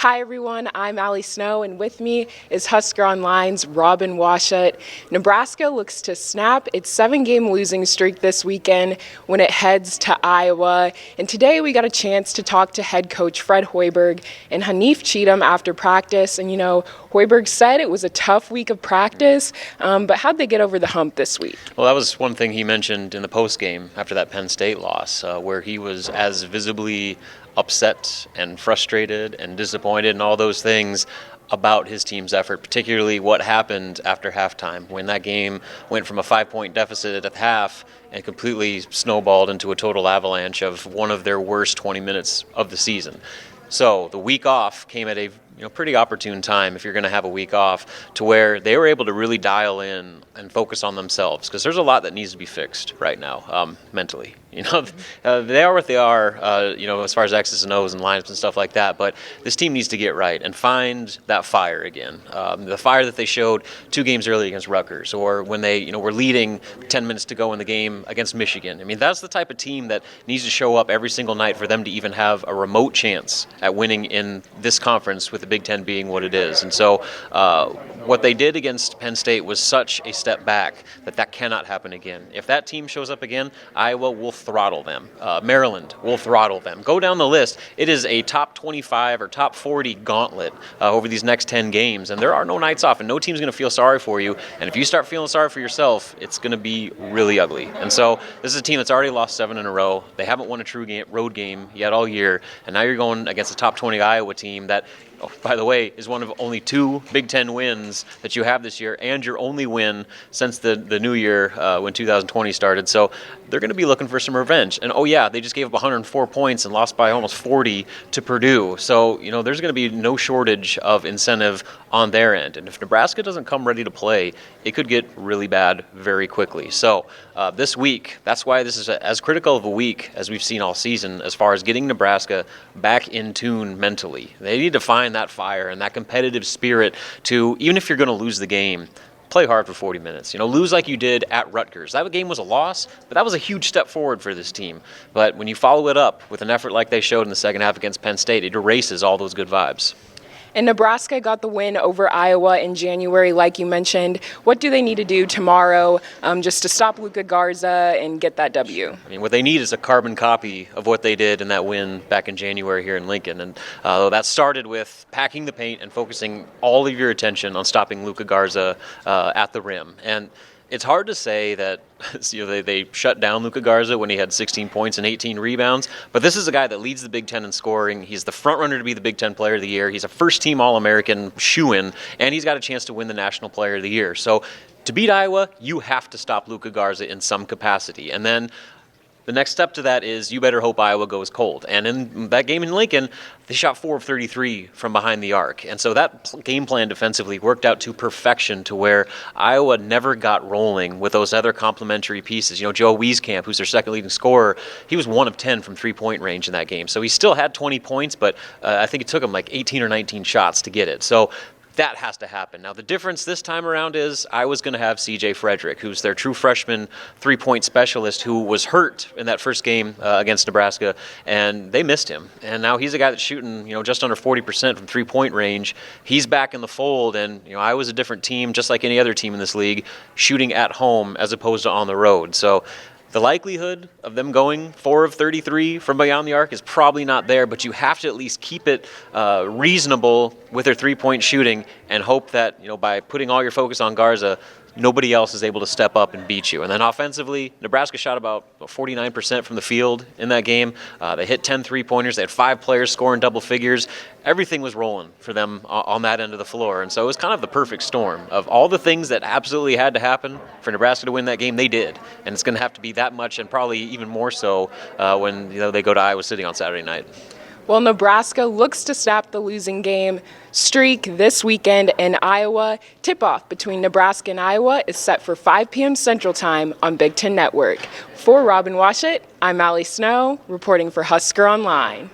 Hi everyone, I'm Allie Snow, and with me is HuskerOnline's Robin Washut. Nebraska looks to snap its 7-game losing streak this weekend when it heads to Iowa. And today we got a chance to talk to head coach Fred Hoiberg and Hanif Cheatham after practice. And Hoiberg said it was a tough week of practice, but how'd they get over the hump this week? Well, that was one thing he mentioned in the postgame after that Penn State loss, where he was as visibly upset and frustrated and disappointed and all those things about his team's effort, particularly what happened after halftime when that game went from a 5-point deficit at the half and completely snowballed into a total avalanche of one of their worst 20 minutes of the season. So the week off came at a pretty opportune time if you're going to have a week off, to where they were able to really dial in and focus on themselves, because there's a lot that needs to be fixed right now mentally. They are what they are, as far as X's and O's and lineups and stuff like that, but this team needs to get right and find that fire again. The fire that they showed 2 games early against Rutgers, or when they were leading 10 minutes to go in the game against Michigan. I mean, that's the type of team that needs to show up every single night for them to even have a remote chance at winning in this conference, with the Big Ten being what it is. And so what they did against Penn State was such a step back that cannot happen again. If that team shows up again, Iowa will throttle them. Maryland will throttle them. Go down the list. It is a top 25 or top 40 gauntlet over these next 10 games, and there are no nights off, and no team's going to feel sorry for you. And if you start feeling sorry for yourself, it's going to be really ugly. And so this is a team that's already lost 7 in a row. They haven't won a true road game yet all year, and now you're going against a top 20 Iowa team that, by the way, is one of only 2 Big Ten wins that you have this year, and your only win since the new year when 2020 started. So they're going to be looking for some revenge. And they just gave up 104 points and lost by almost 40 to Purdue. So, there's going to be no shortage of incentive on their end. And if Nebraska doesn't come ready to play, it could get really bad very quickly. So this week, that's why this is as critical of a week as we've seen all season as far as getting Nebraska back in tune mentally. They need to find that fire and that competitive spirit to, even if you're going to lose the game, play hard for 40 minutes. Lose like you did at Rutgers. That game was a loss, but that was a huge step forward for this team. But when you follow it up with an effort like they showed in the second half against Penn State, it erases all those good vibes. And Nebraska got the win over Iowa in January, like you mentioned. What do they need to do tomorrow just to stop Luka Garza and get that W? I mean, what they need is a carbon copy of what they did in that win back in January here in Lincoln. And that started with packing the paint and focusing all of your attention on stopping Luka Garza at the rim. And it's hard to say that they shut down Luka Garza when he had 16 points and 18 rebounds, but this is a guy that leads the Big Ten in scoring. He's the front runner to be the Big Ten Player of the Year. He's a first-team All-American shoo-in, and he's got a chance to win the National Player of the Year. So to beat Iowa, you have to stop Luka Garza in some capacity. And then the next step to that is you better hope Iowa goes cold. And in that game in Lincoln, they shot 4 of 33 from behind the arc. And so that game plan defensively worked out to perfection, to where Iowa never got rolling with those other complementary pieces. Joe Wieskamp, who's their second leading scorer, he was 1 of 10 from 3-point range in that game. So he still had 20 points, but I think it took him like 18 or 19 shots to get it. So that has to happen. Now, the difference this time around is I was going to have C.J. Frederick, who's their true freshman 3-point specialist, who was hurt in that first game against Nebraska, and they missed him. And now he's a guy that's shooting, just under 40% from 3-point range. He's back in the fold, and I was a different team, just like any other team in this league, shooting at home as opposed to on the road. So the likelihood of them going 4 of 33 from beyond the arc is probably not there, but you have to at least keep it reasonable with their 3-point shooting and hope that, by putting all your focus on Garza, nobody else is able to step up and beat you. And then offensively, Nebraska shot about 49% from the field in that game. They hit 10 3-pointers. They had 5 players scoring double figures. Everything was rolling for them on that end of the floor. And so it was kind of the perfect storm of all the things that absolutely had to happen for Nebraska to win that game. They did. And it's going to have to be that much, and probably even more so when they go to Iowa City on Saturday night. Well, Nebraska looks to snap the losing game streak this weekend in Iowa. Tip-off between Nebraska and Iowa is set for 5 p.m. Central Time on Big Ten Network. For Robin Washut, I'm Allie Snow, reporting for HuskerOnline.